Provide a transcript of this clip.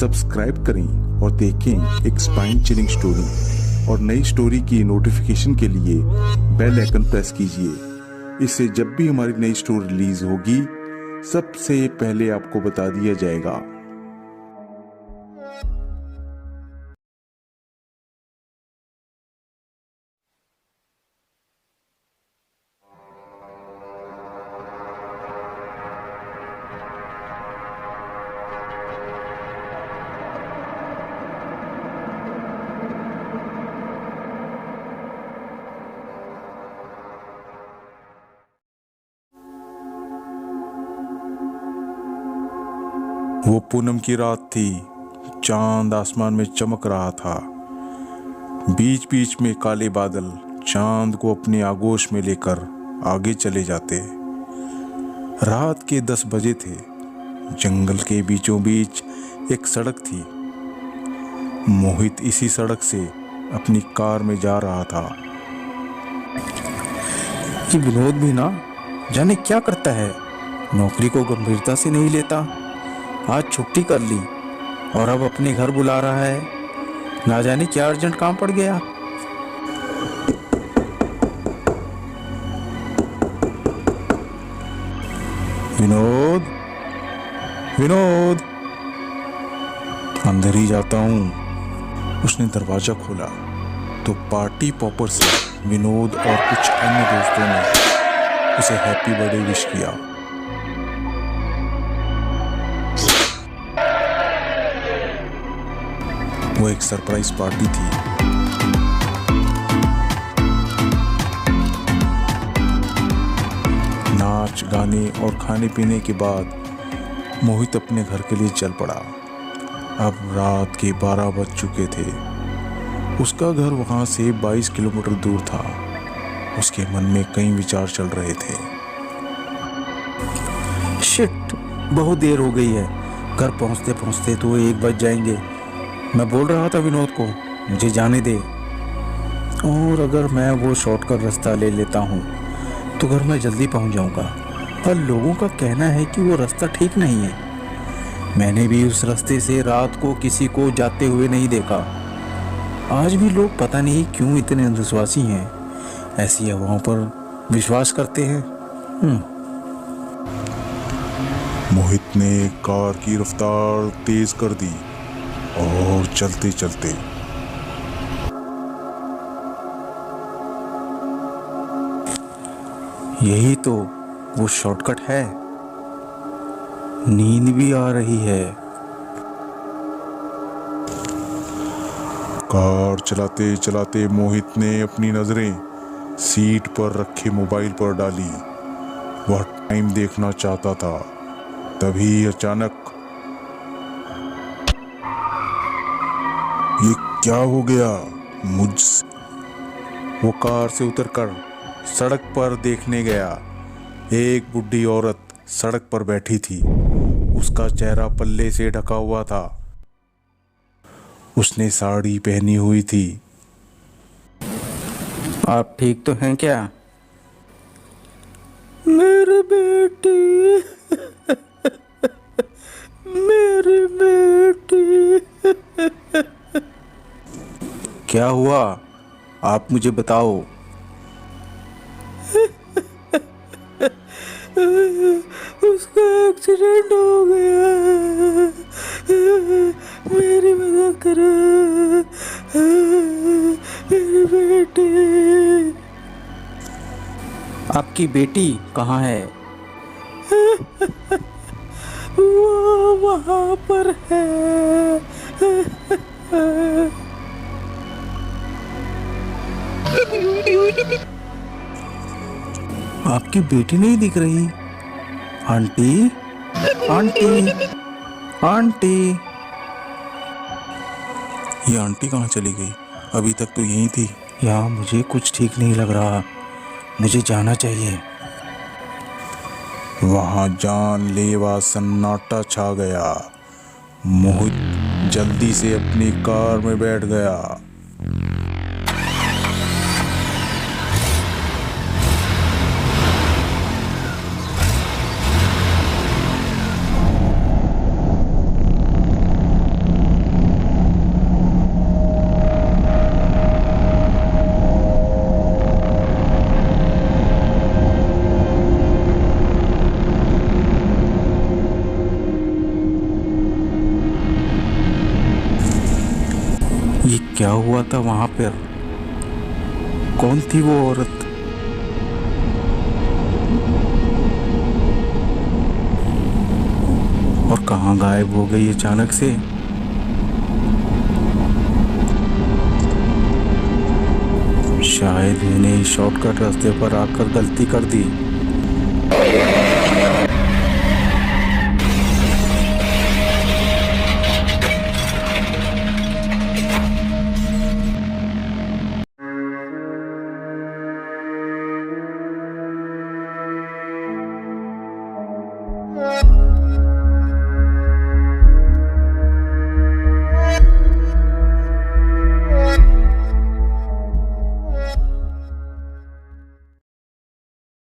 Subscribe करें और देखें एक स्पाइन चिलिंग स्टोरी। और नई स्टोरी की नोटिफिकेशन के लिए बेल आइकन प्रेस कीजिए। इससे जब भी हमारी नई स्टोरी रिलीज होगी सबसे पहले आपको बता दिया जाएगा। वो पूनम की रात थी। चांद आसमान में चमक रहा था। बीच बीच में काले बादल चांद को अपनी आगोश में लेकर आगे चले जाते। रात के 10 बजे थे। जंगल के बीचों बीच एक सड़क थी। मोहित इसी सड़क से अपनी कार में जा रहा था। ये विनोद भी ना जाने क्या करता है, नौकरी को गंभीरता से नहीं लेता। आज छुट्टी कर ली और अब अपने घर बुला रहा है। ना जाने क्या अर्जेंट काम पड़ गया। विनोद, विनोद, अंदर ही जाता हूँ। उसने दरवाजा खोला तो पार्टी पॉपर से विनोद और कुछ अन्य दोस्तों ने उसे हैप्पी बर्थडे विश किया। वो एक सरप्राइज पार्टी थी। नाच गाने और खाने पीने के बाद मोहित अपने घर के लिए चल पड़ा। अब रात के 12 बज चुके थे। उसका घर वहां से 22 किलोमीटर दूर था। उसके मन में कई विचार चल रहे थे। शिट, बहुत देर हो गई है। घर पहुंचते पहुंचते तो 1 बज जाएंगे। मैं बोल रहा था विनोद को मुझे जाने दे, और अगर मैं वो शॉर्टकट रास्ता ले लेता हूँ तो घर में जल्दी पहुँच जाऊँगा। पर लोगों का कहना है कि वो रास्ता ठीक नहीं है। मैंने भी उस रास्ते से रात को किसी को जाते हुए नहीं देखा। आज भी लोग पता नहीं क्यों इतने अंधविश्वासी हैं, ऐसी हवाओं पर विश्वास करते हैं। मोहित ने कार की रफ्तार तेज कर दी और चलते चलते यही तो वो शॉर्टकट है। नींद भी आ रही है। कार चलाते चलाते मोहित ने अपनी नजरें सीट पर रखे मोबाइल पर डाली। वह टाइम देखना चाहता था। तभी अचानक ये क्या हो गया मुझसे? वो कार से उतरकर सड़क पर देखने गया। एक बुढ़ी औरत सड़क पर बैठी थी। उसका चेहरा पल्ले से ढका हुआ था। उसने साड़ी पहनी हुई थी। आप ठीक तो हैं क्या? मेरी बेटी, मेरी बेटी। क्या हुआ? आप मुझे बताओ। उसका एक्सीडेंट हो गया। मेरी मदद करो, मेरी बेटी। आपकी बेटी कहाँ है? वो वहाँ पर है। आपकी बेटी नहीं दिख रही। Aunty, aunty, aunty. ये आंटी कहाँ चली गई? अभी तक तो यहीं थी। यहाँ मुझे कुछ ठीक नहीं लग रहा। मुझे जाना चाहिए। वहां जानलेवा सन्नाटा छा गया। मोहित जल्दी से अपनी कार में बैठ गया। क्या हुआ था वहां पर? कौन थी वो औरत? और कहाँ गायब हो गई अचानक से? शायद मैंने शॉर्टकट रास्ते पर आकर गलती कर दी।